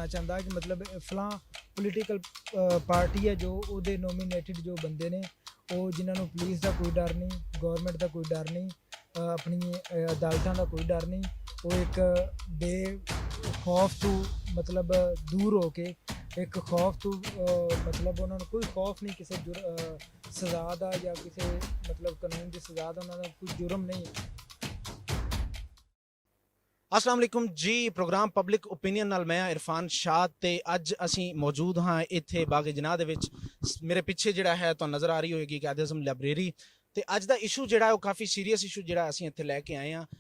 होना चाहता कि मतलब फलां पोलिटिकल पार्टी है जो ਉਹਦੇ ਨੋਮੀਨੇਟਡ ਜੋ ਬੰਦੇ ਨੇ ਉਹ ਜਿਨ੍ਹਾਂ ਨੂੰ ਪੁਲਿਸ ਦਾ ਕੋਈ ਡਰ ਨਹੀਂ, ਗਵਰਨਮੈਂਟ ਦਾ ਕੋਈ ਡਰ ਨਹੀਂ, ਆਪਣੀ ਅਦਾਲਤਾਂ ਦਾ ਕੋਈ ਡਰ ਨਹੀਂ। ਉਹ ਇੱਕ ਬੇਖੌਫ ਤੋਂ मतलब दूर हो के एक खौफ तो मतलब उन्होंने कोई खौफ नहीं किसी सज़ा का या किसी मतलब कानून की सज़ा का उन्होंने कोई जुर्म नहीं है। अस्सलाम वालेकुम जी। प्रोग्राम पब्लिक ओपीनियन नाल मैं इरफान शाह ते अज असी मौजूद हाँ इत्थे बागे जनाह दे विच। मेरे पिछे जिहड़ा है तो नज़र आ रही होएगी कायदे आज़म लाइब्रेरी ते अज दा इशू जिहड़ा है वो काफ़ी सीरीयस इशू जिहड़ा असी इत्थे लैके आए हाँ।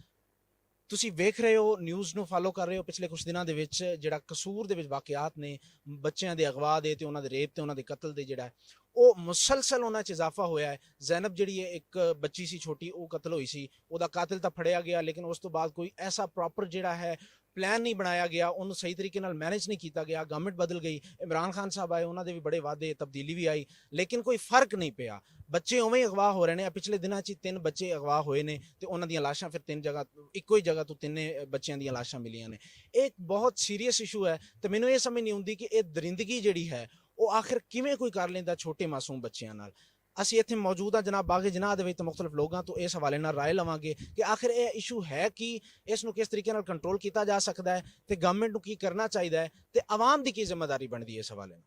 ਤੁਸੀਂ ਵੇਖ ਰਹੇ ਹੋ, ਨਿਊਜ਼ ਨੂੰ ਫਾਲੋ ਕਰ ਰਹੇ ਹੋ। ਪਿਛਲੇ ਕੁਝ ਦਿਨਾਂ ਦੇ ਵਿੱਚ ਜਿਹੜਾ ਕਸੂਰ ਦੇ ਵਿੱਚ ਵਾਕਿਆਤ ਨੇ, ਬੱਚਿਆਂ ਦੇ ਅਗਵਾ ਦੇ ਤੇ ਉਹਨਾਂ ਦੇ ਰੇਪ ਤੇ ਉਹਨਾਂ ਦੇ ਕਤਲ ਦੇ ਜਿਹੜਾ ਉਹ ਮੁਸਲਸਲ ਉਹਨਾਂ 'ਚ ਇਜ਼ਾਫਾ ਹੋਇਆ ਹੈ। ਜ਼ੈਨਬ ਜਿਹੜੀ ਹੈ ਇੱਕ ਬੱਚੀ ਸੀ ਛੋਟੀ, ਉਹ ਕਤਲ ਹੋਈ ਸੀ, ਉਹਦਾ ਕਾਤਿਲ ਤਾਂ ਫੜਿਆ ਗਿਆ ਲੇਕਿਨ ਉਸ ਤੋਂ ਬਾਅਦ ਕੋਈ ਐਸਾ ਪ੍ਰੋਪਰ ਜਿਹੜਾ ਹੈ ਪਲਾਨ ਨਹੀਂ ਬਣਾਇਆ ਗਿਆ, ਉਹਨੂੰ ਸਹੀ ਤਰੀਕੇ ਨਾਲ ਮੈਨੇਜ ਨਹੀਂ ਕੀਤਾ ਗਿਆ। ਗਵਰਨਮੈਂਟ ਬਦਲ ਗਈ, ਇਮਰਾਨ ਖਾਨ ਸਾਹਿਬ ਆਏ, ਉਹਨਾਂ ਦੇ ਵੀ ਬੜੇ ਵਾਅਦੇ, ਤਬਦੀਲੀ ਵੀ ਆਈ ਲੇਕਿਨ ਕੋਈ ਫਰਕ ਨਹੀਂ ਪਿਆ। ਬੱਚੇ ਉਵੇਂ ਹੀ ਅਗਵਾ ਹੋ ਰਹੇ ਨੇ। ਪਿਛਲੇ ਦਿਨਾਂ 'ਚ 3 ਬੱਚੇ ਅਗਵਾ ਹੋਏ ਨੇ ਤੇ ਉਹਨਾਂ ਦੀਆਂ ਲਾਸ਼ਾਂ ਫਿਰ 3 ਜਗ੍ਹਾ ਇੱਕੋ ਹੀ ਜਗ੍ਹਾ ਤੋਂ 3 ਬੱਚਿਆਂ ਦੀਆਂ ਲਾਸ਼ਾਂ ਮਿਲੀਆਂ ਨੇ। ਇਹ ਬਹੁਤ ਸੀਰੀਅਸ ਇਸ਼ੂ ਹੈ ਤੇ ਮੈਨੂੰ ਇਹ ਸਮਝ ਨਹੀਂ ਆਉਂਦੀ ਕਿ ਇਹ ਦਰਿੰਦਗੀ ਜਿਹੜੀ ਹੈ ਉਹ ਆਖਿਰ ਕਿਵੇਂ ਕੋਈ ਕਰ ਲੈਂਦਾ ਛੋਟੇ ਮਾਸੂਮ ਬੱਚਿਆਂ ਨਾਲ। ਅਸੀਂ ਇੱਥੇ ਮੌਜੂਦ ਹਾਂ ਜਨਾਬ ਬਾਗੇ ਜਨਾਹ ਦੇ ਵਿੱਚ ਤੇ ਮੁxtਲਫ ਲੋਕਾਂ ਤੋਂ ਇਸ ਹਵਾਲੇ ਨਾਲ ਰਾਏ ਲਵਾਂਗੇ ਕਿ ਆਖਿਰ ਇਹ ਇਸ਼ੂ ਹੈ ਕਿ ਇਸ ਨੂੰ ਕਿਸ ਤਰੀਕੇ ਨਾਲ ਕੰਟਰੋਲ ਕੀਤਾ ਜਾ ਸਕਦਾ ਹੈ ਤੇ ਗਵਰਨਮੈਂਟ ਨੂੰ ਕੀ ਕਰਨਾ ਚਾਹੀਦਾ ਹੈ ਤੇ ਆਵਾਮ ਦੀ ਕੀ ਜ਼ਿੰਮੇਵਾਰੀ ਬਣਦੀ ਹੈ ਇਸ ਹਵਾਲੇ ਨਾਲ।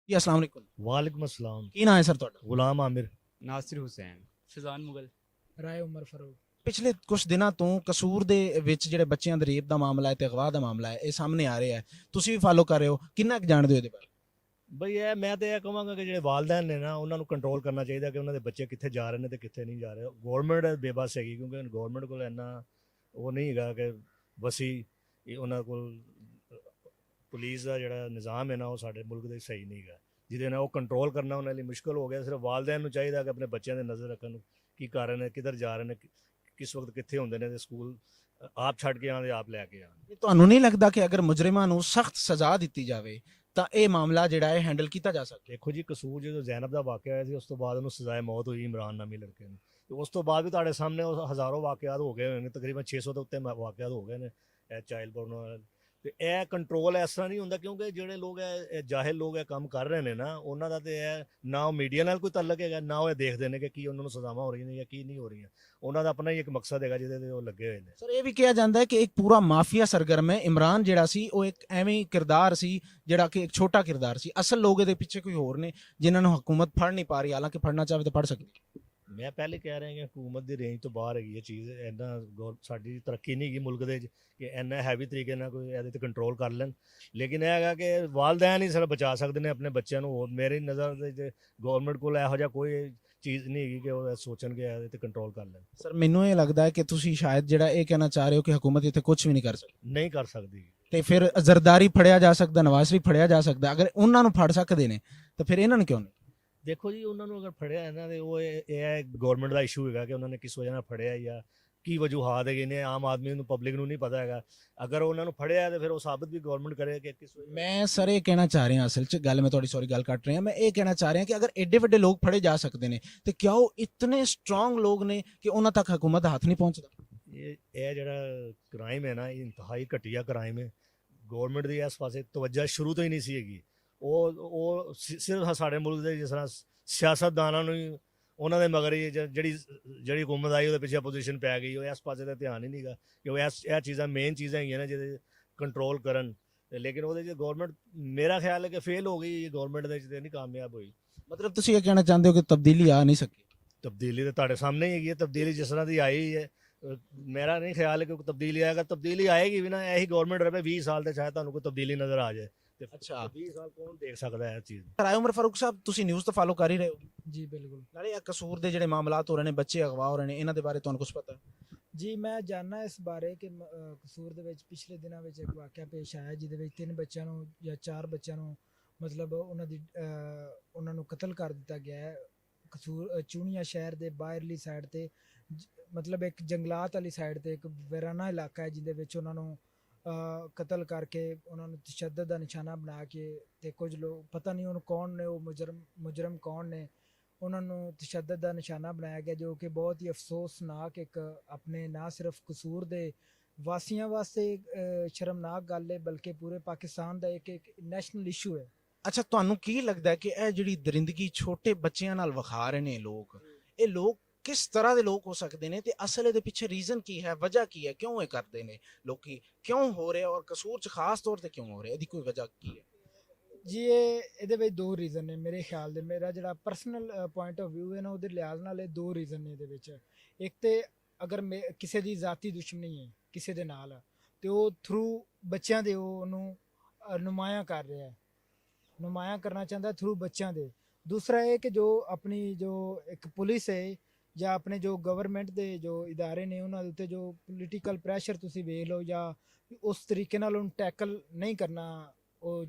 ਜੀ अस्सलाम वालेकुम। वालेकुम अस्सलाम। ਕੀ ਨਾਂ ਹੈ ਸਰ ਤੁਹਾਡਾ? गुलाम आमिर। नासिर हुसैन, फिजान मुगल। राय उमर फरूक। ਪਿਛਲੇ ਕੁਝ ਦਿਨਾਂ ਤੋਂ ਕਸੂਰ ਦੇ ਵਿੱਚ ਜਿਹੜੇ ਬੱਚਿਆਂ ਦੇ ਰੇਪ ਦਾ ਮਾਮਲਾ ਹੈ ਤੇ ਅਗਵਾ ਦਾ ਮਾਮਲਾ ਹੈ ਇਹ ਸਾਹਮਣੇ ਆ ਰਿਹਾ ਹੈ। ਤੁਸੀਂ ਵੀ ਫਾਲੋ ਕਰ ਰਹੇ ਹੋ, ਕਿੰਨਾ ਕੁ ਜਾਣਦੇ ਹੋ ਇਹਦੇ ਬਾਰੇ? ਬਈ ਇਹ ਮੈਂ ਤੇ ਇਹ ਕਹਾਂਗਾ ਕਿ ਜਿਹੜੇ ਵਾਲਿदैन ਨੇ ਨਾ ਉਹਨਾਂ ਨੂੰ ਕੰਟਰੋਲ ਕਰਨਾ ਚਾਹੀਦਾ ਕਿ ਉਹਨਾਂ ਦੇ ਬੱਚੇ ਕਿੱਥੇ ਜਾ ਰਹੇ ਨੇ ਤੇ ਕਿੱਥੇ ਨਹੀਂ ਜਾ ਰਹੇ। ਗਵਰਨਮੈਂਟ ਬੇਬਸ ਹੈਗੀ ਕਿਉਂਕਿ ਗਵਰਨਮੈਂਟ ਕੋਲ ਇੰਨਾ ਉਹ ਨਹੀਂ ਹੈਗਾ ਕਿ ਵਸੀ ਉਹਨਾਂ ਕੋਲ ਪੁਲਿਸ ਦਾ ਜਿਹੜਾ ਨਿਜ਼ਾਮ ਹੈ ਨਾ ਉਹ ਸਾਡੇ ਮੁਲਕ ਦੇ ਸਹੀ ਨਹੀਂ ਹੈਗਾ, ਜਿਹਦੇ ਨਾਲ ਉਹ ਕੰਟਰੋਲ ਕਰਨਾ ਉਹਨਾਂ ਲਈ ਮੁਸ਼ਕਲ ਹੋ ਗਿਆ। ਸਿਰਫ ਵਾਲਿदैन ਨੂੰ ਚਾਹੀਦਾ ਕਿ ਆਪਣੇ ਬੱਚਿਆਂ ਦੇ ਨਜ਼ਰ ਰੱਖਣ, ਕੀ ਕਰ ਰਹੇ ਨੇ, ਕਿੱਧਰ ਜਾ ਰਹੇ ਨੇ, ਕਿਸ ਵਕਤ ਕਿੱਥੇ ਹੁੰਦੇ ਨੇ ਤੇ ਸਕੂਲ ਆਪ ਛੱਡ ਕੇ ਆਉਣ ਤੇ ਆਪ ਲੈ ਕੇ ਆਉਣ। ਤੁਹਾਨੂੰ ਨਹੀਂ ਲੱਗਦਾ ਕਿ ਅਗਰ ਮੁਜਰਮਾਂ ਨੂੰ ਸਖਤ ਸਜ਼ਾ ਦਿੱਤੀ ਜਾਵੇ ਤਾਂ ਇਹ ਮਾਮਲਾ ਜਿਹੜਾ ਹੈ ਹੈਂਡਲ ਕੀਤਾ ਜਾ ਸਕਦਾ? ਦੇਖੋ ਜੀ, ਕਸੂਰ ਜਦੋਂ ਜ਼ੈਨਬ ਦਾ ਵਾਕਿਆ ਹੋਇਆ ਸੀ ਉਸ ਤੋਂ ਬਾਅਦ ਉਹਨੂੰ ਸਜ਼ਾਏ ਮੌਤ ਹੋਈ ਇਮਰਾਨ ਨਾਮੀ ਲੜਕੇ ਨੂੰ, ਤੇ ਉਸ ਤੋਂ ਬਾਅਦ ਵੀ ਤੁਹਾਡੇ ਸਾਹਮਣੇ ਉਹ ਹਜ਼ਾਰਾਂ ਵਾਕਿਆਤ ਹੋ ਗਏ ਹੋਏ ਨੇ, ਤਕਰੀਬਨ 600 ਤੋਂ ਉੱਤੇ ਵਾਕਿਆਤ ਹੋ ਗਏ ਨੇ ਇਹ ਚਾਈਲਡ ਪੋਰਨ। ਤੇ ਇਹ ਕੰਟਰੋਲ ਇਸ ਤਰ੍ਹਾਂ ਨਹੀਂ ਹੁੰਦਾ ਕਿਉਂਕਿ ਜਿਹੜੇ ਲੋਕ ਇਹ ਜਾਹਿਲ ਲੋਕ ਇਹ ਕੰਮ ਕਰ ਰਹੇ ਨੇ ਨਾ ਉਹਨਾਂ ਦਾ ਤੇ ਇਹ ਨਾ ਉਹ ਮੀਡੀਆ ਨਾਲ ਕੋਈ ਤਾਲੁਕ ਹੈਗਾ ਨਾ ਉਹ ਇਹ ਦੇਖਦੇ ਨੇ ਕਿ ਕੀ ਉਹਨਾਂ ਨੂੰ ਸਜ਼ਾਵਾਂ ਹੋ ਰਹੀਆਂ ਨੇ ਜਾਂ ਕੀ ਨਹੀਂ ਹੋ ਰਹੀਆਂ। ਉਹਨਾਂ ਦਾ ਆਪਣਾ ਹੀ ਇੱਕ ਮਕਸਦ ਹੈਗਾ ਜਿਹਦੇ ਤੇ ਉਹ ਲੱਗੇ ਹੋਏ ਨੇ। ਸਰ ਇਹ ਵੀ ਕਿਹਾ ਜਾਂਦਾ ਹੈ ਕਿ ਇੱਕ ਪੂਰਾ ਮਾਫੀਆ ਸਰਗਰਮ ਹੈ। ਇਮਰਾਨ ਜਿਹੜਾ ਸੀ ਉਹ ਇੱਕ ਐਵੇਂ ਕਿਰਦਾਰ ਸੀ ਜਿਹੜਾ ਕਿ ਇੱਕ ਛੋਟਾ ਕਿਰਦਾਰ ਸੀ, ਅਸਲ ਲੋਕ ਇਹਦੇ ਪਿੱਛੇ ਕੋਈ ਹੋਰ ਨੇ ਜਿਨ੍ਹਾਂ ਨੂੰ ਹਕੂਮਤ ਫੜ ਨਹੀਂ ਪਾ ਰਹੀ, ਹਾਲਾਂਕਿ ਫੜਨਾ ਚਾਹਵੇ ਤਾਂ ਫੜ ਸਕਦੀ। ਮੈਂ ਪਹਿਲੇ ਕਹਿ ਰਿਹਾ ਕਿ ਹਕੂਮਤ ਦੀ ਰੇਂਜ ਤੋਂ ਬਾਹਰ ਹੈਗੀ ਇਹ ਚੀਜ਼। ਇੰਨਾ ਸਾਡੀ ਤਰੱਕੀ ਨਹੀਂ ਹੈਗੀ ਮੁਲਕ ਦੇ ਕਿ ਇੰਨਾ ਹੈਵੀ ਤਰੀਕੇ ਨਾਲ ਕੋਈ ਇਹਦੇ 'ਤੇ ਕੰਟਰੋਲ ਕਰ ਲੈਣ, ਲੇਕਿਨ ਇਹ ਹੈਗਾ ਕਿ ਵਾਲਿदैन ਹੀ ਸਿਰਫ ਬਚਾ ਸਕਦੇ ਨੇ ਆਪਣੇ ਬੱਚਿਆਂ ਨੂੰ। ਹੋਰ ਮੇਰੀ ਨਜ਼ਰ ਦੇ ਗਵਰਨਮੈਂਟ ਕੋਲ ਇਹੋ ਜਿਹਾ ਕੋਈ ਚੀਜ਼ ਨਹੀਂ ਹੈਗੀ ਕਿ ਉਹ ਸੋਚਣ ਕਿ ਇਹਦੇ 'ਤੇ ਕੰਟਰੋਲ ਕਰ ਲੈਣ। ਸਰ ਮੈਨੂੰ ਇਹ ਲੱਗਦਾ ਹੈ ਕਿ ਤੁਸੀਂ ਸ਼ਾਇਦ ਜਿਹੜਾ ਇਹ ਕਹਿਣਾ ਚਾਹ ਰਹੇ ਹੋ ਕਿ ਹਕੂਮਤ ਇੱਥੇ ਕੁਝ ਵੀ ਨਹੀਂ ਕਰ ਸਕਦੀ। ਨਹੀਂ ਕਰ ਸਕਦੀ। ਤੇ ਫਿਰ ਜ਼ਰਦਾਰੀ ਫੜਿਆ ਜਾ ਸਕਦਾ, ਨਵਾਜ਼ ਸ਼ਰੀਫ ਫੜਿਆ ਜਾ ਸਕਦਾ। ਅਗਰ ਉਹਨਾਂ ਨੂੰ ਫੜ ਸਕਦੇ ਨੇ ਤਾਂ ਫਿਰ ਇਹਨਾਂ ਨੂੰ ਕਿਉਂ ਨਹੀਂ? ਦੇਖੋ ਜੀ, ਉਹਨਾਂ ਨੂੰ ਅਗਰ ਫੜਿਆ ਇਹਨਾਂ ਦੇ ਉਹ ਇਹ ਗਵਰਨਮੈਂਟ ਦਾ ਇਸ਼ੂ ਹੈਗਾ ਕਿ ਉਹਨਾਂ ਨੇ ਕਿਸ ਵਜ੍ਹਾ ਨਾਲ ਫੜਿਆ ਜਾਂ ਕੀ ਵਜੂਹਾਤ ਹੈਗੇ ਨੇ। ਆਮ ਆਦਮੀ ਨੂੰ, ਪਬਲਿਕ ਨੂੰ ਨਹੀਂ ਪਤਾ ਹੈਗਾ। ਅਗਰ ਉਹਨਾਂ ਨੂੰ ਫੜਿਆ ਤਾਂ ਫਿਰ ਉਹ ਸਾਬਤ ਵੀ ਗਵਰਨਮੈਂਟ ਕਰੇ ਕਿ ਕਿਸ ਵਜ੍ਹਾ। ਮੈਂ ਸਰ ਇਹ ਕਹਿਣਾ ਚਾਹ ਰਿਹਾ, ਅਸਲ 'ਚ ਗੱਲ ਮੈਂ ਤੁਹਾਡੀ ਗੱਲ ਕੱਟ ਰਿਹਾ, ਮੈਂ ਇਹ ਕਹਿਣਾ ਚਾਹ ਰਿਹਾ ਕਿ ਅਗਰ ਐਡੇ ਵੱਡੇ ਲੋਕ ਫੜੇ ਜਾ ਸਕਦੇ ਨੇ ਤੇ ਕਿਆ ਉਹ ਇਤਨੇ ਸਟਰੋਂਗ ਲੋਕ ਨੇ ਕਿ ਉਹਨਾਂ ਤੱਕ ਹਕੂਮਤ ਦਾ ਹੱਥ ਨਹੀਂ ਪਹੁੰਚਦਾ? ਇਹ ਜਿਹੜਾ ਕ੍ਰਾਈਮ ਹੈ ਨਾ ਇਹ ਇੰਤਹਾਈ ਘਟੀਆ ਕ੍ਰਾਈਮ ਹੈ। ਗਵਰਨਮੈਂਟ ਦੀ ਇਸ ਪਾਸੇ ਤਵੱਜਾ ਸ਼ੁਰੂ ਤੋਂ ਹੀ ਨਹੀਂ ਸੀ ਹੈਗੀ। ਉਹ ਸਿਰਫ ਸਾਡੇ ਮੁਲਕ ਦੇ ਜਿਸ ਤਰ੍ਹਾਂ ਸਿਆਸਤਦਾਨਾਂ ਨੂੰ ਹੀ ਉਹਨਾਂ ਦੇ ਮਗਰ ਹੀ ਜਿਹੜੀ ਹਕੂਮਤ ਆਈ ਉਹਦੇ ਪਿੱਛੇ ਆਪੋਜੀਸ਼ਨ ਪੈ ਗਈ, ਉਹ ਇਸ ਪਾਸੇ ਦਾ ਧਿਆਨ ਹੀ ਨਹੀਂ ਗਾ ਕਿ ਉਹ ਇਹ ਚੀਜ਼ਾਂ ਮੇਨ ਚੀਜ਼ਾਂ ਹੈਗੀਆਂ ਨੇ ਜਿਹਦੇ ਕੰਟਰੋਲ ਕਰਨ। ਲੇਕਿਨ ਉਹਦੇ 'ਚ ਗਵਰਨਮੈਂਟ ਮੇਰਾ ਖਿਆਲ ਹੈ ਕਿ ਫੇਲ ਹੋ ਗਈ ਗਵਰਨਮੈਂਟ ਦੇ 'ਚ ਤੇ ਨਹੀਂ ਕਾਮਯਾਬ ਹੋਈ। ਮਤਲਬ ਤੁਸੀਂ ਇਹ ਕਹਿਣਾ ਚਾਹੁੰਦੇ ਹੋ ਕਿ ਤਬਦੀਲੀ ਆ ਨਹੀਂ ਸਕੀ? ਤਬਦੀਲੀ ਤਾਂ ਤੁਹਾਡੇ ਸਾਹਮਣੇ ਹੀ ਹੈਗੀ ਹੈ। ਤਬਦੀਲੀ ਜਿਸ ਤਰ੍ਹਾਂ ਦੀ ਆਈ ਹੈ ਮੇਰਾ ਨਹੀਂ ਖਿਆਲ ਹੈ ਕਿ ਤਬਦੀਲੀ ਆਏਗਾ। ਤਬਦੀਲੀ ਆਏਗੀ ਵੀ ਨਾ ਇਹੀ ਗਵਰਨਮੈਂਟ ਰਹੇ 20 ਸਾਲ ਤੇ ਸ਼ਾਇਦ ਤੁਹਾਨੂੰ ਕੋਈ ਤਬਦੀਲੀ ਨਜ਼ਰ ਆ ਜਾਏ। ਅੱਛਾ, 20 ਸਾਲ ਕੌਣ ਦੇਖ ਸਕਦਾ ਹੈ ਇਹ ਚੀਜ਼? ਰਾਏ ਉਮਰ ਫਾਰੂਕ ਸਾਹਿਬ, ਤੁਸੀਂ ਨਿਊਜ਼ ਤਾਂ ਫਾਲੋ ਕਰ ਹੀ ਰਹੇ ਹੋ? जी बिल्कुल। ਨਾਲੇ ਇਹ ਕਸੂਰ ਦੇ ਜਿਹੜੇ ਮਾਮਲਾਤ ਹੋ ਰਹੇ ਨੇ, ਬੱਚੇ ਅਗਵਾ ਹੋ ਰਹੇ ਨੇ, ਇਹਨਾਂ ਦੇ ਬਾਰੇ ਤੁਹਾਨੂੰ ਕੁਝ ਪਤਾ? ਜੀ ਮੈਂ ਜਾਣਨਾ ਇਸ ਬਾਰੇ ਕਿ ਕਸੂਰ ਦੇ ਵਿੱਚ ਪਿਛਲੇ ਦਿਨਾਂ ਵਿੱਚ ਇੱਕ ਵਾਕਿਆ ਪੇਸ਼ ਆਇਆ ਜਿਹਦੇ ਵਿੱਚ 3 ਬੱਚਿਆਂ ਨੂੰ ਜਾਂ 4 ਬੱਚਿਆਂ ਨੂੰ ਮਤਲਬ ਉਹਨਾਂ ਨੂੰ ਕਤਲ ਕਰ ਦਿੱਤਾ ਗਿਆ ਹੈ। ਕਸੂਰ ਚੂਨੀਆ ਸ਼ਹਿਰ ਦੇ ਬਾਹਰਲੀ ਸਾਈਡ ਤੇ ਮਤਲਬ ਇੱਕ ਜੰਗਲਾਤ ਵਾਲੀ ਸਾਈਡ ਤੇ ਇੱਕ ਵੈਰਾਨਾ ਇਲਾਕਾ ਹੈ ਜਿਹਦੇ ਵਿੱਚ ਉਹਨਾਂ ਨੂੰ ਕਤਲ ਕਰਕੇ ਉਹਨਾਂ ਨੂੰ ਤਸ਼ੱਦਦ ਦਾ ਨਿਸ਼ਾਨਾ ਬਣਾ ਕੇ ਤੇ ਕੁਝ ਲੋਕ ਪਤਾ ਨਹੀਂ ਉਹਨੂੰ ਕੌਣ ਨੇ, ਉਹ ਮੁਜਰਮ ਕੌਣ ਨੇ, ਉਹਨਾਂ ਨੂੰ ਤਸ਼ੱਦਦ ਦਾ ਨਿਸ਼ਾਨਾ ਬਣਾਇਆ ਗਿਆ ਜੋ ਕਿ ਬਹੁਤ ਹੀ ਅਫਸੋਸਨਾਕ ਇੱਕ ਆਪਣੇ ਨਾ ਸਿਰਫ ਕਸੂਰ ਦੇ ਵਾਸੀਆਂ ਵਾਸਤੇ ਸ਼ਰਮਨਾਕ ਗੱਲ ਹੈ, ਬਲਕਿ ਪੂਰੇ ਪਾਕਿਸਤਾਨ ਦਾ ਇੱਕ ਨੈਸ਼ਨਲ ਇਸ਼ੂ ਹੈ। ਅੱਛਾ, ਤੁਹਾਨੂੰ ਕੀ ਲੱਗਦਾ ਹੈ ਕਿ ਇਹ ਜਿਹੜੀ ਦਰਿੰਦਗੀ ਛੋਟੇ ਬੱਚਿਆਂ ਨਾਲ ਵਿਖਾ ਰਹੇ ਨੇ ਲੋਕ, ਇਹ ਲੋਕ ਕਿਸ ਤਰ੍ਹਾਂ ਦੇ ਲੋਕ ਹੋ ਸਕਦੇ ਨੇ ਤੇ ਅਸਲ ਇਹਦੇ ਪਿੱਛੇ ਰੀਜ਼ਨ ਕੀ ਹੈ, ਵਜ੍ਹਾ ਕੀ ਹੈ, ਕਿਉਂ ਇਹ ਕਰਦੇ ਨੇ ਲੋਕੀ, ਕਿਉਂ ਹੋ ਰਿਹਾ ਔਰ ਕਸੂਰ ਚ ਖਾਸ ਤੌਰ ਤੇ ਕਿਉਂ ਹੋ ਰਿਹਾ, ਇਹਦੀ ਕੋਈ ਵਜ੍ਹਾ ਕੀ ਹੈ? ਜੀ ਇਹਦੇ ਵਿੱਚ ਦੋ ਰੀਜ਼ਨ ਨੇ ਮੇਰੇ ਖਿਆਲ ਦੇ। ਮੇਰਾ ਜਿਹੜਾ ਪਰਸਨਲ ਪੁਆਇੰਟ ਆਫ View ਹੈ ਨਾ, ਉਹਦੇ ਲਿਹਾਜ਼ ਨਾਲ ਇਹ ਦੋ ਰੀਜ਼ਨ ਨੇ ਇਹਦੇ ਵਿੱਚ। ਇੱਕ ਤੇ ਅਗਰ ਕਿਸੇ ਦੀ ਜ਼ਾਤੀ ਦੁਸ਼ਮਣੀ ਹੈ ਕਿਸੇ ਦੇ ਨਾਲ, ਤੇ ਉਹ ਥਰੂ ਬੱਚਿਆਂ ਦੇ ਉਹਨੂੰ ਨੁਮਾਇਆਂ ਕਰ ਰਿਹਾ ਹੈ, ਨੁਮਾਇਆਂ ਕਰਨਾ ਚਾਹੁੰਦਾ ਥਰੂ ਬੱਚਿਆਂ ਦੇ। ਦੂਸਰਾ ਇਹ ਕਿ ਜੋ ਆਪਣੀ ਜੋ ਇੱਕ ਪੁਲਿਸ ਹੈ ਜਾਂ ਆਪਣੇ ਜੋ ਗਵਰਨਮੈਂਟ ਦੇ ਜੋ ਇਦਾਰੇ ਨੇ, ਉਹਨਾਂ ਦੇ ਉੱਤੇ ਜੋ ਪੋਲੀਟੀਕਲ ਪ੍ਰੈਸ਼ਰ ਤੁਸੀਂ ਵੇਖ ਲਓ, ਜਾਂ ਉਸ ਤਰੀਕੇ ਨਾਲ ਉਹਨੂੰ ਟੈਕਲ ਨਹੀਂ ਕਰਨਾ ਉਹ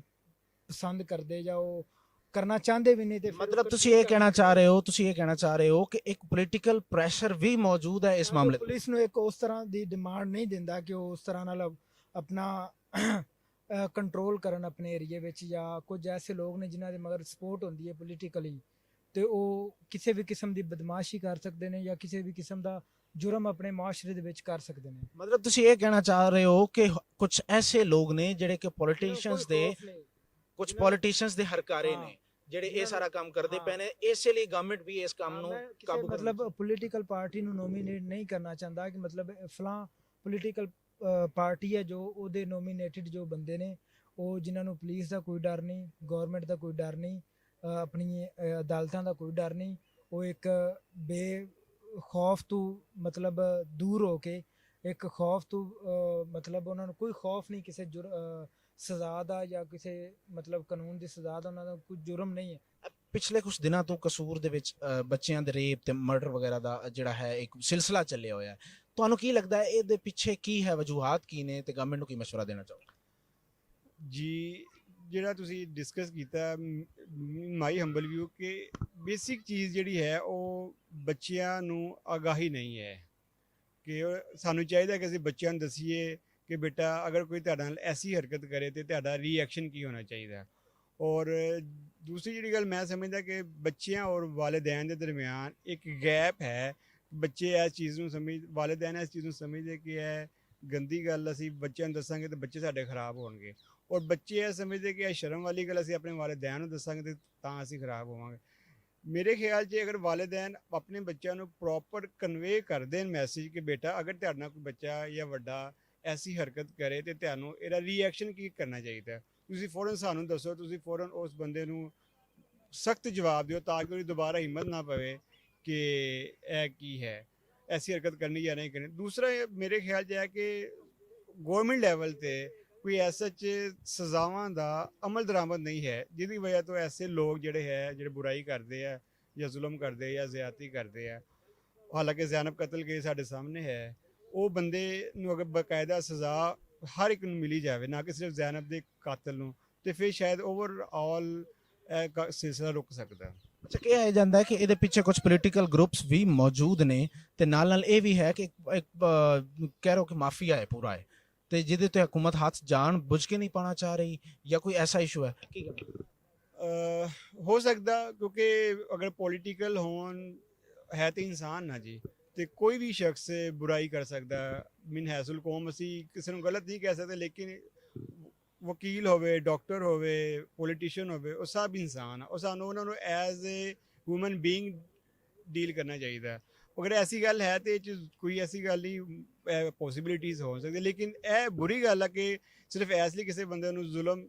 ਪਸੰਦ ਕਰਦੇ, ਜਾਂ ਉਹ ਕਰਨਾ ਚਾਹੁੰਦੇ ਵੀ ਨਹੀਂ। ਤੇ ਮਤਲਬ ਤੁਸੀਂ ਇਹ ਕਹਿਣਾ ਚਾਹ ਰਹੇ ਹੋ, ਕਿ ਇੱਕ ਪੋਲੀਟੀਕਲ ਪ੍ਰੈਸ਼ਰ ਵੀ ਮੌਜੂਦ ਹੈ ਇਸ ਮਾਮਲੇ ਤੇ? ਪੁਲਿਸ ਨੂੰ ਇੱਕ ਉਸ ਤਰ੍ਹਾਂ ਦੀ ਡਿਮਾਂਡ ਨਹੀਂ ਦਿੰਦਾ ਕਿ ਉਹ ਉਸ ਤਰ੍ਹਾਂ ਨਾਲ ਆਪਣਾ ਕੰਟਰੋਲ ਕਰਨ ਆਪਣੇ ਏਰੀਏ ਵਿੱਚ, ਜਾਂ ਕੁਝ ਐਸੇ ਲੋਕ ਨੇ ਜਿਨ੍ਹਾਂ ਦੇ ਮਗਰ ਸਪੋਰਟ ਹੁੰਦੀ ਹੈ ਪੋਲੀਟੀਕਲੀ, ਤੇ ਉਹ ਕਿਸੇ ਵੀ ਕਿਸਮ ਦੀ ਬਦਮਾਸ਼ੀ ਕਰ ਸਕਦੇ ਨੇ ਜਾਂ ਕਿਸੇ ਵੀ ਕਿਸਮ ਦਾ ਜੁਰਮ ਆਪਣੇ ਮਾਸ਼ਰੇ ਦੇ ਵਿੱਚ ਕਰ ਸਕਦੇ ਨੇ। ਮਤਲਬ ਤੁਸੀਂ ਇਹ ਕਹਿਣਾ ਚਾਹ ਰਹੇ ਹੋ ਕਿ ਕੁਝ ਐਸੇ ਲੋਕ ਨੇ ਜਿਹੜੇ ਕਿ ਪੋਲੀਟੀਸ਼ੀਅਨਸ ਦੇ ਹਰਕਾਰੇ ਨੇ, ਜਿਹੜੇ ਇਹ ਸਾਰਾ ਕੰਮ ਕਰਦੇ ਪਏ ਨੇ, ਇਸੇ ਲਈ ਗਵਰਨਮੈਂਟ ਵੀ ਇਸ ਕੰਮ ਨੂੰ ਕਾਬੂ ਮਤਲਬ ਪੋਲੀਟੀਕਲ ਪਾਰਟੀ ਨੂੰ ਨੋਮੀਨੇਟ ਨਹੀਂ ਕਰਨਾ ਚਾਹੁੰਦਾ ਕਿ ਮਤਲਬ ਫਲਾਂ ਪੋਲੀਟੀਕਲ ਪਾਰਟੀ ਹੈ ਜੋ ਉਹਦੇ ਨੋਮੀਨੇਟਡ ਜੋ ਬੰਦੇ ਨੇ, ਉਹ ਜਿਨ੍ਹਾਂ ਨੂੰ ਪੁਲਿਸ ਦਾ ਕੋਈ ਡਰ ਨਹੀਂ, ਗਵਰਨਮੈਂਟ ਦਾ ਕੋਈ ਡਰ ਨਹੀਂ, ਆਪਣੀ ਅਦਾਲਤਾਂ ਦਾ ਕੋਈ ਡਰ ਨਹੀਂ, ਉਹ ਇੱਕ ਬੇਖੌਫ ਤੋਂ ਮਤਲਬ ਦੂਰ ਹੋ ਕੇ, ਇੱਕ ਖੌਫ ਤੋਂ ਮਤਲਬ ਉਹਨਾਂ ਨੂੰ ਕੋਈ ਖੌਫ ਨਹੀਂ ਕਿਸੇ ਸਜ਼ਾ ਦਾ ਜਾਂ ਕਿਸੇ ਮਤਲਬ ਕਾਨੂੰਨ ਦੀ ਸਜ਼ਾ ਦਾ, ਉਹਨਾਂ ਦਾ ਕੋਈ ਜੁਰਮ ਨਹੀਂ ਹੈ। ਪਿਛਲੇ ਕੁਝ ਦਿਨਾਂ ਤੋਂ ਕਸੂਰ ਦੇ ਵਿੱਚ ਬੱਚਿਆਂ ਦੇ ਰੇਪ ਤੇ ਮਰਡਰ ਵਗੈਰਾ ਦਾ ਜਿਹੜਾ ਹੈ ਇੱਕ ਸਿਲਸਿਲਾ ਚੱਲਿਆ ਹੋਇਆ ਹੈ। ਤੁਹਾਨੂੰ ਕੀ ਲੱਗਦਾ ਹੈ ਇਹਦੇ ਪਿੱਛੇ ਕੀ ਹੈ, ਵਜੂਹਾਤ ਕੀ ਨੇ, ਤੇ ਗਵਰਨਮੈਂਟ ਨੂੰ ਕੀ ਮਸ਼ਵਰਾ ਦੇਣਾ ਚਾਹੋਗੇ? ਜੀ, ਜਿਹੜਾ ਤੁਸੀਂ ਡਿਸਕਸ ਕੀਤਾ, ਮਾਈ ਹੰਬਲ ਵਿਊ, ਕਿ ਬੇਸਿਕ ਚੀਜ਼ ਜਿਹੜੀ ਹੈ ਉਹ ਬੱਚਿਆਂ ਨੂੰ ਆਗਾਹੀ ਨਹੀਂ ਹੈ, ਕਿ ਸਾਨੂੰ ਚਾਹੀਦਾ ਕਿ ਅਸੀਂ ਬੱਚਿਆਂ ਨੂੰ ਦਸੀਏ ਕਿ ਬੇਟਾ ਅਗਰ ਕੋਈ ਤੁਹਾਡੇ ਨਾਲ ਐਸੀ ਹਰਕਤ ਕਰੇ ਤੇ ਤੁਹਾਡਾ ਰਿਐਕਸ਼ਨ ਕੀ ਹੋਣਾ ਚਾਹੀਦਾ। ਔਰ ਦੂਸਰੀ ਜਿਹੜੀ ਗੱਲ ਮੈਂ ਸਮਝਦਾ ਕਿ ਬੱਚਿਆਂ ਔਰ ਵਾਲਿदैन ਦੇ ਦਰਮਿਆਨ ਇੱਕ ਗੈਪ ਹੈ। ਬੱਚੇ ਇਸ ਚੀਜ਼ ਨੂੰ ਵਾਲਿदैन ਇਸ ਚੀਜ਼ ਨੂੰ ਸਮਝਦੇ ਕਿ ਇਹ ਗੰਦੀ ਗੱਲ ਅਸੀਂ ਬੱਚਿਆਂ ਨੂੰ ਦੱਸਾਂਗੇ ਤੇ ਬੱਚੇ ਸਾਡੇ ਖਰਾਬ ਹੋਣਗੇ, ਔਰ ਬੱਚੇ ਇਹ ਸਮਝਦੇ ਕਿ ਇਹ ਸ਼ਰਮ ਵਾਲੀ ਗੱਲ ਅਸੀਂ ਆਪਣੇ ਵਾਲਿदैन ਨੂੰ ਦੱਸਾਂਗੇ ਤੇ ਤਾਂ ਅਸੀਂ ਖਰਾਬ ਹੋਵਾਂਗੇ। ਮੇਰੇ ਖਿਆਲ 'ਚ ਅਗਰ ਵਾਲਿदैन ਆਪਣੇ ਬੱਚਿਆਂ ਨੂੰ ਪ੍ਰੋਪਰ ਕਨਵੇ ਕਰ ਦੇਣ ਮੈਸੇਜ ਕਿ ਬੇਟਾ ਅਗਰ ਤੁਹਾਡੇ ਨਾਲ ਕੋਈ ਬੱਚਾ ਜਾਂ ਵੱਡਾ ਐਸੀ ਹਰਕਤ ਕਰੇ ਤੇ ਤੁਹਾਨੂੰ ਇਹਦਾ ਰਿਐਕਸ਼ਨ ਕੀ ਕਰਨਾ ਚਾਹੀਦਾ, ਤੁਸੀਂ ਫੌਰਨ ਸਾਨੂੰ ਦੱਸੋ, ਤੁਸੀਂ ਫੌਰਨ ਉਸ ਬੰਦੇ ਨੂੰ ਸਖਤ ਜਵਾਬ ਦਿਓ ਤਾਂ ਕਿ ਉਹਦੀ ਦੁਬਾਰਾ ਹਿੰਮਤ ਨਾ ਪਵੇ ਕਿ ਇਹ ਕੀ ਹੈ, ਐਸੀ ਹਰਕਤ ਕਰਨੀ ਜਾਂ ਨਹੀਂ ਕਰਨੀ। ਦੂਸਰਾ ਮੇਰੇ ਖਿਆਲ 'ਚ ਹੈ ਕਿ ਗੌਰਮੈਂਟ ਲੈਵਲ ਤੇ ਕੋਈ ਐਸਾ ਸਜ਼ਾਵਾਂ ਦਾ ਅਮਲ ਦਰਾਮਦ ਨਹੀਂ ਹੈ, ਜਿਹਦੀ ਵਜ੍ਹਾ ਤੋਂ ਐਸੇ ਲੋਕ ਜਿਹੜੇ ਬੁਰਾਈ ਕਰਦੇ ਆ ਜਾਂ ਜ਼ੁਲਮ ਕਰਦੇ ਜਾਂ ਜ਼ਿਆਦਤੀ ਕਰਦੇ ਆ। ਹਾਲਾਂਕਿ ਜ਼ੈਨਬ ਕਤਲ ਕੇਸ ਸਾਡੇ ਸਾਹਮਣੇ ਹੈ, ਉਹ ਬੰਦੇ ਨੂੰ ਅਗਰ ਬਕਾਇਦਾ ਸਜ਼ਾ ਹਰ ਇੱਕ ਨੂੰ ਮਿਲੀ ਜਾਵੇ, ਨਾ ਕਿ ਸਿਰਫ ਜ਼ੈਨਬ ਦੇ ਕਾਤਲ ਨੂੰ, ਤੇ ਫਿਰ ਸ਼ਾਇਦ ਓਵਰਆਲ ਸਿਲਸਿਲਾ ਰੁਕ ਸਕਦਾ। ਅੱਛਾ, ਕਿਹਾ ਜਾਂਦਾ ਹੈ ਕਿ ਇਹਦੇ ਪਿੱਛੇ ਕੁਝ ਪੋਲੀਟੀਕਲ ਗਰੁੱਪਸ ਵੀ ਮੌਜੂਦ ਨੇ, ਤੇ ਨਾਲ ਇਹ ਵੀ ਹੈ ਕਿ ਇੱਕ ਕਹਿ ਰੋ ਕਿ ਮਾਫੀਆ ਹੈ ਪੂਰਾ ਹੈ, ਤੇ ਜਿਹਦੇ ਤੇ ਹਕੂਮਤ ਹੱਥ ਜਾਣ ਬੁੱਝ ਕੇ ਨਹੀਂ ਪਾਣਾ ਚਾਹ ਰਹੀ, ਜਾਂ ਕੋਈ ਐਸਾ ਇਸ਼ੂ ਹੈ? ਕੀ ਹੋ ਸਕਦਾ, ਕਿਉਂਕਿ ਅਗਰ ਪੋਲੀਟੀਕਲ ਹੋਣ ਹੈ ਤੇ ਇਨਸਾਨ ਨਾ ਜੀ, ਤੇ ਕੋਈ ਵੀ ਸ਼ਖਸ ਬੁਰਾਈ ਕਰ ਸਕਦਾ। ਮਿਨ ਹੈਸੁਲ ਕੌਮ, ਅਸੀਂ ਕਿਸੇ ਨੂੰ ਗਲਤ ਨਹੀਂ ਕਹਿ ਸਕਦੇ, ਲੇਕਿਨ ਵਕੀਲ ਹੋਵੇ, ਡਾਕਟਰ ਹੋਵੇ, ਪੋਲੀਟੀਸ਼ੀਅਨ ਹੋਵੇ, ਉਹ ਸਭ ਇਨਸਾਨ ਆ, ਉਹ ਸਾਨੂੰ ਉਹਨਾਂ ਨੂੰ as a human being deal ਕਰਨਾ ਚਾਹੀਦਾ। ਅਗਰ ਐਸੀ ਗੱਲ ਹੈ ਤੇ ਕੋਈ ਐਸੀ ਗੱਲ ਨਹੀਂ ਪੋਸੀਬਿਲਿਟੀਜ਼ ਹੋ ਸਕਦੀ, ਲੇਕਿਨ ਇਹ ਬੁਰੀ ਗੱਲ ਹੈ ਕਿ ਸਿਰਫ ਇਸ ਲਈ ਕਿਸੇ ਬੰਦੇ ਨੂੰ ਜ਼ੁਲਮ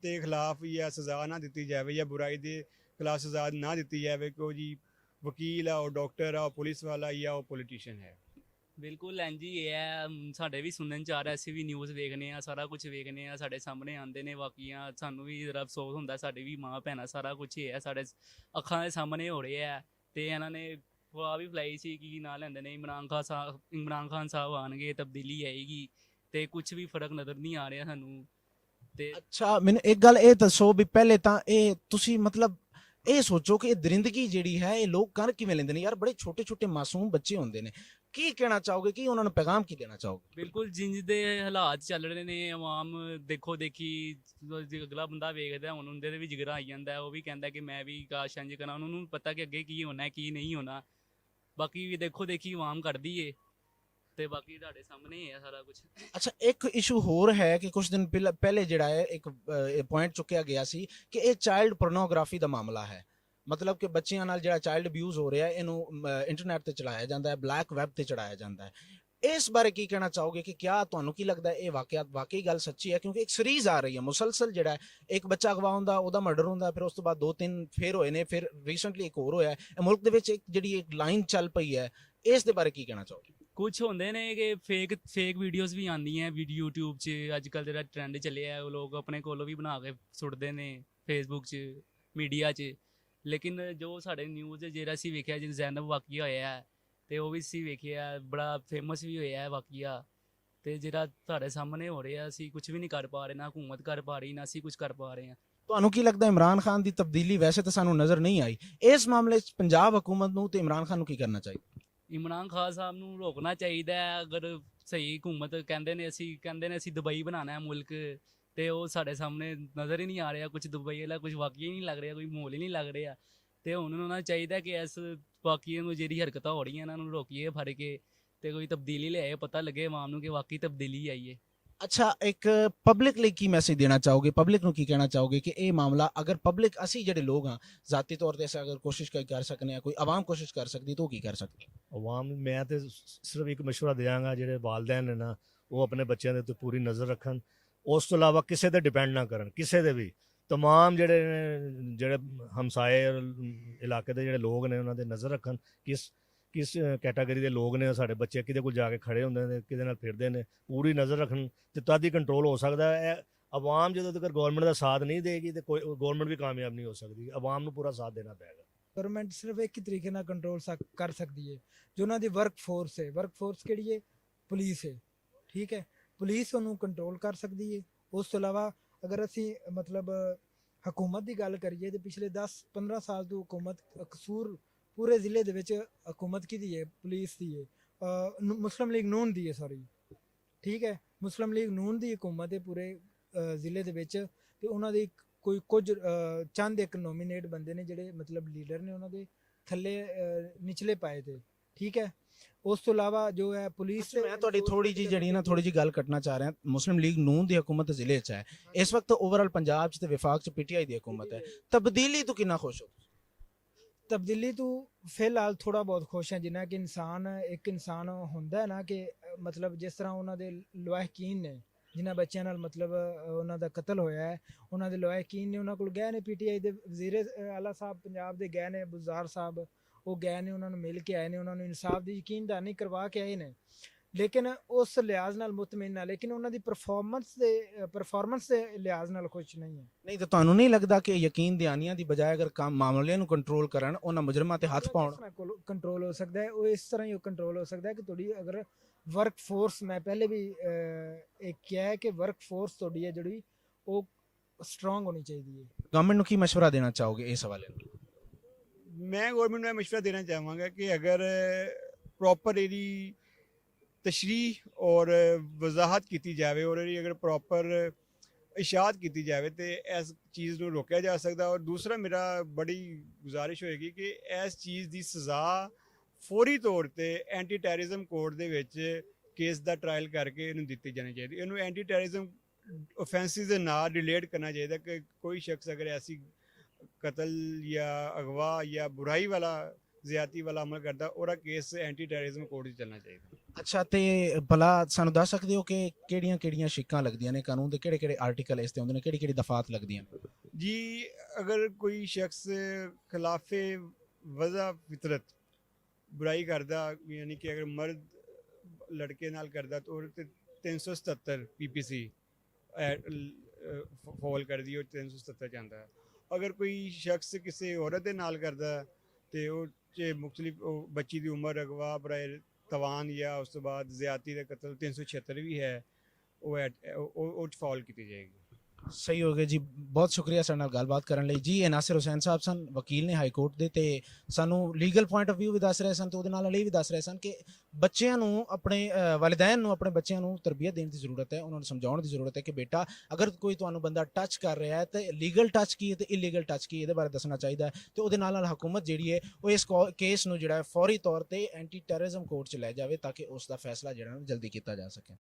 ਦੇ ਖਿਲਾਫ ਜਾਂ ਸਜ਼ਾ ਨਾ ਦਿੱਤੀ ਜਾਵੇ ਜਾਂ ਬੁਰਾਈ ਦੇ ਖਿਲਾਫ ਸਜ਼ਾ ਨਾ ਦਿੱਤੀ ਜਾਵੇ ਕਿ ਉਹ ਜੀ ਵਕੀਲ ਆ, ਉਹ ਡਾਕਟਰ ਆ, ਉਹ ਪੁਲਿਸ ਵਾਲਾ ਜਾਂ ਉਹ ਪੋਲੀਟੀਸ਼ੀਅਨ ਹੈ। ਬਿਲਕੁਲ ਇੰਝ ਹੀ ਇਹ ਹੈ, ਸਾਡੇ ਵੀ ਸੁਣਨ ਚ ਆ ਰਿਹਾ, ਅਸੀਂ ਵੀ ਨਿਊਜ਼ ਵੇਖਨੇ ਆ, ਸਾਰਾ ਕੁਝ ਵੇਖਨੇ ਆ, ਸਾਡੇ ਸਾਹਮਣੇ ਆਉਂਦੇ ਨੇ ਵਾਕੀਆਂ, ਸਾਨੂੰ ਵੀ ਜ਼ਰਾ ਅਫਸੋਸ ਹੁੰਦਾ, ਸਾਡੇ ਵੀ ਮਾਂ ਭੈਣਾਂ ਸਾਰਾ ਕੁਝ ਹੀ ਹੈ ਸਾਡੇ ਅੱਖਾਂ ਦੇ ਸਾਹਮਣੇ ਹੋ ਰਿਹਾ ਹੈ। ਤੇ ਇਹਨਾਂ ਨੇ ਅਫਵਾਹ ਵੀ ਫੈਲਾਈ ਸੀ ਕਿ ਨਾਂ ਲੈਂਦੇ ਨੇ ਇਮਰਾਨ ਖਾਨ ਸਾਹਿਬ ਆਉਣਗੇ, ਤਬਦੀਲੀ ਆਏਗੀ, ਤੇ ਕੁਝ ਵੀ ਫਰਕ ਨਜ਼ਰ ਨਹੀਂ ਆ ਰਿਹਾ ਸਾਨੂੰ। ਤੇ ਅੱਛਾ, ਮੈਨੂੰ ਇੱਕ ਗੱਲ ਇਹ ਦੱਸੋ ਵੀ ਪਹਿਲੇ ਤਾਂ ਇਹ ਤੁਸੀਂ ਮਤਲਬ ਇਹ ਸੋਚੋ ਕਿ ਇਹ ਦਰਿੰਦਗੀ ਜਿਹੜੀ ਹੈ ਇਹ ਲੋਕ ਕਰ ਕਿਵੇਂ ਲੈਂਦੇ ਨੇ ਯਾਰ, ਬੜੇ ਛੋਟੇ ਛੋਟੇ ਮਾਸੂਮ ਬੱਚੇ ਹੁੰਦੇ ਨੇ, ਕੀ ਕਹਿਣਾ ਚਾਹੋਗੇ, ਕੀ ਉਹਨਾਂ ਨੂੰ ਪੈਗਾਮ ਕੀ ਦੇਣਾ ਚਾਹੋਗੇ? ਬਿਲਕੁਲ ਜਿੰਜ ਦੇ ਹਾਲਾਤ ਚੱਲ ਰਹੇ ਨੇ, ਆਵਾਮ ਦੇਖੋ ਦੇਖੀ, ਅਗਲਾ ਬੰਦਾ ਵੇਖਦਾ ਹੁਣ ਉਹਦੇ ਦੇ ਵੀ ਜਿਗਰਾ ਆਈ ਜਾਂਦਾ, ਉਹ ਵੀ ਕਹਿੰਦਾ ਕਿ ਮੈਂ ਵੀ ਕਾਸ਼ ਇੰਝ ਕਰਾਂ, ਉਹਨਾਂ ਨੂੰ ਪਤਾ ਕਿ ਅੱਗੇ ਕੀ ਹੋਣਾ ਕੀ ਨਹੀਂ ਹੋਣਾ, ਬਾਕੀ ਵੀ ਦੇਖੋ ਦੇਖੀ ਆਵਾਮ ਕਰਦੀ ਏ। ਤੇ ਬਾਕੀ ਤੁਹਾਡੇ ਸਾਹਮਣੇ ਹੀ ਹੈ ਸਾਰਾ ਕੁਝ। ਅੱਛਾ, ਇੱਕ ਇਸ਼ੂ ਹੋਰ ਹੈ ਕਿ ਕੁਝ ਦਿਨ ਪਹਿਲੇ ਜਿਹੜਾ ਹੈ ਇੱਕ ਪੁਆਇੰਟ ਚੁੱਕਿਆ ਗਿਆ ਸੀ ਕਿ ਇਹ ਚਾਈਲਡ ਪੋਰਨੋਗ੍ਰਾਫੀ ਦਾ ਮਾਮਲਾ ਹੈ। ਮਤਲਬ ਕਿ ਬੱਚਿਆਂ ਨਾਲ ਜਿਹੜਾ ਚਾਈਲਡ ਅਬਿਊਜ਼ ਹੋ ਰਿਹਾ ਹੈ ਇਹਨੂੰ ਇੰਟਰਨੈਟ ਤੇ ਚੜਾਇਆ ਜਾਂਦਾ ਹੈ, ਬਲੈਕ ਵੈਬ ਤੇ ਚੜਾਇਆ ਜਾਂਦਾ ਹੈ। ਇਸ ਬਾਰੇ ਕੀ ਕਹਿਣਾ ਚਾਹੋਗੇ ਕਿ ਕਿਆ ਤੁਹਾਨੂੰ ਕੀ ਲੱਗਦਾ ਹੈ ਇਹ ਵਾਕਿਆਤ ਵਾਕਈ ਗੱਲ ਸੱਚੀ ਹੈ? ਕਿਉਂਕਿ ਇੱਕ ਸੀਰੀਜ਼ ਆ ਰਹੀ ਹੈ ਮੁਸਲਸਲ, ਜਿਹੜਾ ਹੈ ਇੱਕ ਬੱਚਾ ਅਗਵਾ ਹੁੰਦਾ, ਉਹਦਾ ਮਰਡਰ ਹੁੰਦਾ, ਫਿਰ ਉਸ ਤੋਂ ਬਾਅਦ 2-3 ਫੇਰ ਹੋਏ ਨੇ, ਫਿਰ ਰੀਸੈਂਟਲੀ ਇੱਕ ਹੋਰ ਹੋਇਆ ਹੈ। ਇਹ ਮੁਲਕ ਦੇ ਵਿੱਚ ਇੱਕ ਜਿਹੜੀ ਇੱਕ ਲਾਈਨ ਚੱਲ ਪਈ ਹੈ, ਇਸ ਦੇ ਬਾਰੇ ਕੀ ਕਹਿਣਾ ਚਾਹੋਗੇ? ਕੁਝ ਹੁੰਦੇ ਨੇ ਕਿ ਫੇਕ ਵੀਡੀਓਜ਼ ਵੀ ਆਉਂਦੀਆਂ YouTube 'ਚ। ਅੱਜ ਕੱਲ੍ਹ ਜਿਹੜਾ ਟ੍ਰੈਂਡ ਚੱਲਿਆ ਉਹ ਲੋਕ ਆਪਣੇ ਕੋਲੋਂ ਵੀ ਬਣਾ ਕੇ ਸੁੱਟਦੇ ਨੇ ਫੇਸਬੁੱਕ 'ਚ, ਮੀਡੀਆ 'ਚ। ਲੇਕਿਨ ਜੋ ਸਾਡੇ ਨਿਊਜ਼ ਜਿਹੜਾ ਅਸੀਂ ਵੇਖਿਆ, ਜਿਵੇਂ ਜ਼ੈਨਬ ਵਾਕਿਆ ਹੋਇਆ ਹੈ, ਤੇ ਉਹ ਵੀ ਅਸੀਂ ਵੇਖਿਆ, ਬੜਾ ਫੇਮਸ ਵੀ ਹੋਇਆ ਹੈ ਵਾਕਿਆ। ਤੇ ਜਿਹੜਾ ਤੁਹਾਡੇ ਸਾਹਮਣੇ ਹੋ ਰਿਹਾ, ਅਸੀਂ ਕੁਝ ਵੀ ਨਹੀਂ ਕਰ ਪਾ ਰਹੇ, ਨਾ ਹਕੂਮਤ ਕਰ ਪਾ ਰਹੀ, ਨਾ ਅਸੀਂ ਕੁਝ ਕਰ ਪਾ ਰਹੇ ਹਾਂ। ਤੁਹਾਨੂੰ ਕੀ ਲੱਗਦਾ ਇਮਰਾਨ ਖਾਨ ਦੀ ਤਬਦੀਲੀ ਵੈਸੇ ਤਾਂ ਸਾਨੂੰ ਨਜ਼ਰ ਨਹੀਂ ਆਈ, ਇਸ ਮਾਮਲੇ 'ਚ ਪੰਜਾਬ ਹਕੂਮਤ ਨੂੰ ਤੇ ਇਮਰਾਨ ਖਾਨ ਨੂੰ ਕੀ ਕਰਨਾ ਚਾਹੀਦਾ? ਇਮਰਾਨ ਖਾਨ ਸਾਹਿਬ ਨੂੰ ਰੋਕਣਾ ਚਾਹੀਦਾ ਹੈ। ਅਗਰ ਸਹੀ ਹਕੂਮਤ ਕਹਿੰਦੇ ਨੇ ਅਸੀਂ ਦੁਬਈ ਬਣਾਉਣਾ ਹੈ ਮੁਲਕ, ਤੇ ਉਹ ਸਾਡੇ ਸਾਹਮਣੇ ਨਜ਼ਰ ਹੀ ਨਹੀਂ ਆ ਰਿਹਾ ਕੁਝ। ਦੁਬਈ ਵਾਲਾ ਕੁਝ ਵਾਕਿਆ ਹੀ ਨਹੀਂ ਲੱਗ ਰਿਹਾ, ਕੋਈ ਮਾਹੌਲ ਹੀ ਨਹੀਂ ਲੱਗ ਰਿਹਾ। ਤੇ ਹੁਣ ਉਹਨਾਂ ਨੂੰ ਚਾਹੀਦਾ ਕਿ ਇਸ ਵਾਕਿਏ ਨੂੰ, ਜਿਹੜੀ ਹਰਕਤਾਂ ਹੋ ਰਹੀਆਂ ਇਹਨਾਂ ਨੂੰ ਰੋਕੀਏ ਫੜ ਕੇ, ਤੇ ਕੋਈ ਤਬਦੀਲੀ ਲਿਆਏ, ਪਤਾ ਲੱਗੇ ਆਵਾਮ ਨੂੰ ਕਿ ਵਾਕਈ ਤਬਦੀਲੀ ਆਈ ਹੈ। ਅੱਛਾ, ਇੱਕ ਪਬਲਿਕ ਲਈ ਕੀ ਮੈਸੇਜ ਦੇਣਾ ਚਾਹੋਗੇ? ਪਬਲਿਕ ਨੂੰ ਕੀ ਕਹਿਣਾ ਚਾਹੋਗੇ ਕਿ ਇਹ ਮਾਮਲਾ ਅਗਰ ਪਬਲਿਕ, ਅਸੀਂ ਜਿਹੜੇ ਲੋਕ ਹਾਂ ਜ਼ਾਤੀ ਤੌਰ ਤੇ ਅਸੀਂ ਅਗਰ ਕੋਸ਼ਿਸ਼ ਕਰ ਸਕਨੇ ਆ, ਕੋਈ ਆਵਾਮ ਕੋਸ਼ਿਸ਼ ਕਰ ਸਕਦੀ ਤਾਂ ਉਹ ਕੀ ਕਰ ਸਕਦੀ? ਆਵਾਮ, ਮੈਂ ਤੇ ਸਿਰਫ ਇੱਕ ਮਸ਼ਵਰਾ ਦਿਆਂਗਾ, ਜਿਹੜੇ ਵਾਲਿदैन ਨੇ ਨਾ, ਉਹ ਆਪਣੇ ਬੱਚਿਆਂ ਦੇ ਉੱਤੇ ਪੂਰੀ ਨਜ਼ਰ ਰੱਖਣ। ਉਸ ਤੋਂ ਇਲਾਵਾ ਕਿਸੇ ਤੇ ਡਿਪੈਂਡ ਨਾ ਕਰਨ, ਕਿਸੇ ਦੇ ਵੀ। ਤਮਾਮ ਜਿਹੜੇ ਹਮਸਾਏ ਇਲਾਕੇ ਦੇ ਜਿਹੜੇ ਲੋਕ ਨੇ ਉਹਨਾਂ ਦੇ ਨਜ਼ਰ ਰੱਖਣ, ਕਿਸ ਕੈਟਾਗਰੀ ਦੇ ਲੋਕ ਨੇ ਸਾਡੇ ਬੱਚੇ, ਕਿਹਦੇ ਕੋਲ ਜਾ ਕੇ ਖੜੇ ਹੁੰਦੇ ਨੇ, ਕਿਹਦੇ ਨਾਲ ਫਿਰਦੇ ਨੇ, ਪੂਰੀ ਨਜ਼ਰ ਰੱਖਣ, ਤੇ ਤਦ ਹੀ ਕੰਟਰੋਲ ਹੋ ਸਕਦਾ ਹੈ। ਆਵਾਮ ਜਦੋਂ ਤੱਕ ਗਵਰਨਮੈਂਟ ਦਾ ਸਾਥ ਨਹੀਂ ਦੇਗੀ ਤੇ ਕੋਈ ਗਵਰਨਮੈਂਟ ਵੀ ਕਾਮਯਾਬ ਨਹੀਂ ਹੋ ਸਕਦੀ। ਆਵਾਮ ਨੂੰ ਪੂਰਾ ਸਾਥ ਦੇਣਾ ਪਏਗਾ। ਗਵਰਨਮੈਂਟ ਸਿਰਫ ਇੱਕ ਹੀ ਤਰੀਕੇ ਨਾਲ ਕੰਟਰੋਲ ਕਰ ਸਕਦੀ ਹੈ, ਜੋ ਉਹਨਾਂ ਦੀ ਵਰਕ ਫੋਰਸ ਹੈ। ਵਰਕ ਫੋਰਸ ਕਿਹੜੀ ਹੈ? ਪੁਲਿਸ ਹੈ। ਠੀਕ ਹੈ, ਪੁਲਿਸ ਉਹਨੂੰ ਕੰਟਰੋਲ ਕਰ ਸਕਦੀ ਹੈ। ਉਸ ਤੋਂ ਇਲਾਵਾ ਅਗਰ ਅਸੀਂ ਮਤਲਬ ਹਕੂਮਤ ਦੀ ਗੱਲ ਕਰੀਏ ਤੇ ਪਿਛਲੇ 10-15 ਸਾਲ ਤੋਂ ਹਕੂਮਤ ਕਸੂਰ ਪੂਰੇ ਜ਼ਿਲ੍ਹੇ ਦੇ ਵਿੱਚ ਹਕੂਮਤ ਕਿਹਦੀ ਹੈ? ਪੁਲਿਸ ਦੀ ਹੈ। ਮੁਸਲਿਮ ਲੀਗ ਨੂਨ ਦੀ ਹੈ, ਸੌਰੀ। ਠੀਕ ਹੈ, ਮੁਸਲਿਮ ਲੀਗ ਨੂਨ ਦੀ ਹਕੂਮਤ ਹੈ ਪੂਰੇ ਜ਼ਿਲ੍ਹੇ ਦੇ ਵਿੱਚ। ਤੇ ਉਹਨਾਂ ਦੇ ਕੁਝ ਚੰਦ ਇੱਕ ਨੋਮੀਨੇਟ ਬੰਦੇ ਨੇ ਜਿਹੜੇ ਮਤਲਬ ਲੀਡਰ ਨੇ, ਉਹਨਾਂ ਦੇ ਥੱਲੇ ਨਿਚਲੇ ਪਾਏ ਤੇ। ਠੀਕ ਹੈ, ਉਸ ਤੋਂ ਇਲਾਵਾ ਜੋ ਹੈ ਪੁਲਿਸ। ਮੈਂ ਤੁਹਾਡੀ ਥੋੜੀ ਜੀ ਗੱਲ ਕੱਟਣਾ ਚਾਹ ਰਿਹਾ। ਮੁਸਲਿਮ ਲੀਗ ਨੂਨ ਦੀ ਹਕੂਮਤ ਜ਼ਿਲ੍ਹੇ 'ਚ ਹੈ ਇਸ ਵਕਤ, ਓਵਰਆਲ ਪੰਜਾਬ 'ਚ ਤੇ ਵਿਫਾਕ 'ਚ PTI ਦੀ ਹਕੂਮਤ ਹੈ। ਤਬਦੀਲੀ ਤੋਂ ਕਿੰਨਾ ਖੁਸ਼ ਹੋ? ਤਬਦੀਲੀ ਤੋਂ ਫਿਲਹਾਲ ਥੋੜਾ ਬਹੁਤ ਖੁਸ਼ ਹਾਂ, ਜਿੰਨਾ ਕਿ ਇੱਕ ਇਨਸਾਨ ਹੁੰਦਾ ਹੈ ਨਾ ਕਿ ਮਤਲਬ ਜਿਸ ਤਰ੍ਹਾਂ ਉਹਨਾਂ ਦੇ ਲਵਾਹਿਕੀਨ ਨੇ, ਜਿਨ੍ਹਾਂ ਬੱਚਿਆਂ ਨਾਲ ਮਤਲਬ ਉਹਨਾਂ ਦਾ ਕਤਲ ਹੋਇਆ ਹੈ, ਉਹਨਾਂ ਦੇ ਲਵਾਹਿਕੀਨ ਨੇ, ਉਹਨਾਂ ਕੋਲ ਗਏ ਨੇ। PTI ਦੇ ਵਜ਼ੀਰ ਆਲਾ ਸਾਹਿਬ ਪੰਜਾਬ ਦੇ ਗਏ ਨੇ, ਬੁਜ਼ਾਰ ਸਾਹਿਬ, ਉਹ ਗਏ ਨੇ, ਉਹਨਾਂ ਨੂੰ ਮਿਲ ਕੇ ਆਏ ਨੇ, ਉਹਨਾਂ ਨੂੰ ਇਨਸਾਫ ਦੀ ਯਕੀਨਦਾਨੀ ਕਰਵਾ ਕੇ ਆਏ ਨੇ। ਲੇਕਿਨ ਉਸ ਲਿਹਾਜ਼ ਨਾਲ ਮੁਤਮਿਨ ਨਾ, ਲੇਕਿਨ ਉਹਨਾਂ ਦੀ ਪਰਫਾਰਮੈਂਸ ਦੇ ਲਿਹਾਜ਼ ਨਾਲ ਖੁਸ਼ ਨਹੀਂ ਹੈ। ਨਹੀਂ ਤਾਂ ਤੁਹਾਨੂੰ ਨਹੀਂ ਲੱਗਦਾ ਕਿ ਯਕੀਨ ਦਿਆਨੀਆਂ ਦੀ ਬਜਾਏ ਅਗਰ ਮਾਮਲਿਆਂ ਨੂੰ ਕੰਟਰੋਲ ਕਰਨ, ਉਹਨਾਂ ਮੁਜਰਮਾਂ ਤੇ ਹੱਥ ਪਾਉਣ? ਕੰਟਰੋਲ ਹੋ ਸਕਦਾ ਹੈ, ਉਹ ਇਸ ਤਰ੍ਹਾਂ ਹੀ ਕੰਟਰੋਲ ਹੋ ਸਕਦਾ ਹੈ ਕਿ ਤੁਹਾਡੀ ਅਗਰ ਵਰਕ ਫੋਰਸ, ਮੈਂ ਪਹਿਲੇ ਵੀ ਇਹ ਕਿਹਾ ਹੈ ਕਿ ਵਰਕ ਫੋਰਸ ਤੁਹਾਡੀ ਹੈ ਜਿਹੜੀ ਉਹ ਸਟਰੋਂਗ ਹੋਣੀ ਚਾਹੀਦੀ ਹੈ। ਗਵਰਨਮੈਂਟ ਨੂੰ ਕੀ ਮਸ਼ਵਰਾ ਦੇਣਾ ਚਾਹੋਗੇ ਇਸ ਹਵਾਲੇ ਨਾਲ? ਮੈਂ ਗਵਰਨਮੈਂਟ ਨੂੰ ਇਹ ਮਸ਼ਵਰਾ ਦੇਣਾ ਚਾਹਾਂਗਾ ਕਿ ਅਗਰ ਪ੍ਰੋਪਰ ਇਹਦੀ ਤਸ਼ਰੀਹ ਔਰ ਵਜ਼ਾਹਤ ਕੀਤੀ ਜਾਵੇ, ਔਰ ਇਹਦੀ ਅਗਰ ਪ੍ਰੋਪਰ ਇਸ਼ਾਅਤ ਕੀਤੀ ਜਾਵੇ ਤੇ ਇਸ ਚੀਜ਼ ਨੂੰ ਰੋਕਿਆ ਜਾ ਸਕਦਾ। ਔਰ ਦੂਸਰਾ ਮੇਰਾ ਬੜੀ ਗੁਜ਼ਾਰਿਸ਼ ਹੋਏਗੀ ਕਿ ਇਸ ਚੀਜ਼ ਦੀ ਸਜ਼ਾ ਫੌਰੀ ਤੌਰ ਤੇ ਐਂਟੀ ਟੈਰਰਿਜ਼ਮ ਕੋਡ ਦੇ ਵਿੱਚ ਕੇਸ ਦਾ ਟਰਾਇਲ ਕਰਕੇ ਇਹਨੂੰ ਦਿੱਤੀ ਜਾਣੀ ਚਾਹੀਦੀ। ਇਹਨੂੰ ਐਂਟੀ ਟੈਰਰਿਜ਼ਮ offenses ਦੇ ਨਾਲ ਰਿਲੇਟ ਕਰਨਾ ਚਾਹੀਦਾ ਕਿ ਕੋਈ ਸ਼ਖਸ ਅਗਰ ਐਸੀ ਕਤਲ ਜਾਂ ਅਗਵਾ ਜਾਂ ਬੁਰਾਈ ਵਾਲਾ, ਜ਼ਿਆਦਤੀ ਵਾਲਾ ਅਮਲ ਕਰਦਾ, ਉਹਦਾ ਕੇਸ ਐਂਟੀ ਟੈਰਰਿਜ਼ਮ ਕੋਡ 'ਚ ਚੱਲਣਾ ਚਾਹੀਦਾ। ਅੱਛਾ, ਤੇ ਭਲਾ ਸਾਨੂੰ ਦੱਸ ਸਕਦੇ ਹੋ ਕਿ ਕਿਹੜੀਆਂ ਸ਼ਿੱਕਾਂ ਲੱਗਦੀਆਂ ਨੇ ਕਾਨੂੰਨ ਦੇ? ਕਿਹੜੇ ਆਰਟੀਕਲ ਇਸ ਤੇ ਹੁੰਦੇ ਨੇ? ਕਿਹੜੀ ਦਫਾਤ ਲੱਗਦੀਆਂ ਜੀ, ਅਗਰ ਕੋਈ ਸ਼ਖਸ ਖਿਲਾਫੇ ਵਜ਼ਾ ਫਿਤਰਤ ਬੁਰਾਈ ਕਰਦਾ, ਯਾਨੀ ਕਿ ਅਗਰ ਮਰਦ ਲੜਕੇ ਨਾਲ ਕਰਦਾ ਤਾਂ ਉਹਦੇ 'ਤੇ 377 PPC ਫੋਲ ਕਰਦੀ, ਉਹ 377 ਜਾਂਦਾ ਹੈ। ਅਗਰ ਕੋਈ ਸ਼ਖਸ ਕਿਸੇ ਔਰਤ ਦੇ ਨਾਲ ਕਰਦਾ ਤੇ ਉਹ 'ਚ ਮੁਖਤਲਿਫ ਬੱਚੀ ਦੀ ਉਮਰ, ਅਗਵਾ, ਬਰਾਏ ਤਵਾਨ ਜਾਂ ਉਸ ਤੋਂ ਬਾਅਦ ਜ਼ਿਆਦਤੀ ਦਾ ਕਤਲ 376 ਵੀ ਹੈ, ਉਹ 'ਚ ਫਾਲ ਕੀਤੀ ਜਾਏਗੀ। ਸਹੀ ਹੋ ਗਿਆ ਜੀ, ਬਹੁਤ ਸ਼ੁਕਰੀਆ ਸਾਡੇ ਨਾਲ ਗੱਲਬਾਤ ਕਰਨ ਲਈ ਜੀ। ਇਹ ਨਾਸਿਰ ਹੁਸੈਨ ਸਾਹਿਬ ਸਨ, ਵਕੀਲ ਨੇ ਹਾਈ ਕੋਰਟ ਦੇ, ਤੇ ਸਾਨੂੰ ਲੀਗਲ ਪੁਆਇੰਟ ਆਫ View ਵੀ ਦੱਸ ਰਹੇ ਸਨ, ਤੇ ਉਹਦੇ ਨਾਲ ਇਹ ਵੀ ਦੱਸ ਰਹੇ ਸਨ ਕਿ ਬੱਚਿਆਂ ਨੂੰ ਆਪਣੇ ਵਾਲਿदैन ਨੂੰ ਆਪਣੇ ਬੱਚਿਆਂ ਨੂੰ ਤਰਬੀਅਤ ਦੇਣ ਦੀ ਜ਼ਰੂਰਤ ਹੈ, ਉਹਨਾਂ ਨੂੰ ਸਮਝਾਉਣ ਦੀ ਜ਼ਰੂਰਤ ਹੈ ਕਿ ਬੇਟਾ ਅਗਰ ਕੋਈ ਤੁਹਾਨੂੰ ਬੰਦਾ ਟੱਚ ਕਰ ਰਿਹਾ ਹੈ ਤੇ ਲੀਗਲ ਟੱਚ ਕੀ ਹੈ ਤੇ ਇਲੀਗਲ ਟੱਚ ਕੀ ਹੈ, ਇਹਦੇ ਬਾਰੇ ਦੱਸਣਾ ਚਾਹੀਦਾ ਹੈ। ਤੇ ਉਹਦੇ ਨਾਲ ਹਕੂਮਤ ਜਿਹੜੀ ਹੈ ਉਹ ਇਸ ਕੇਸ ਨੂੰ ਜਿਹੜਾ ਹੈ ਫੌਰੀ ਤੌਰ ਤੇ ਐਂਟੀ ਟੈਰਰਿਜ਼ਮ ਕੋਰਟ 'ਚ ਲੈ ਜਾਵੇ ਤਾਂ ਕਿ ਉਸ ਦਾ ਫੈਸਲਾ ਜਿਹੜਾ ਜਲਦੀ ਕੀਤਾ ਜਾ ਸਕੇ।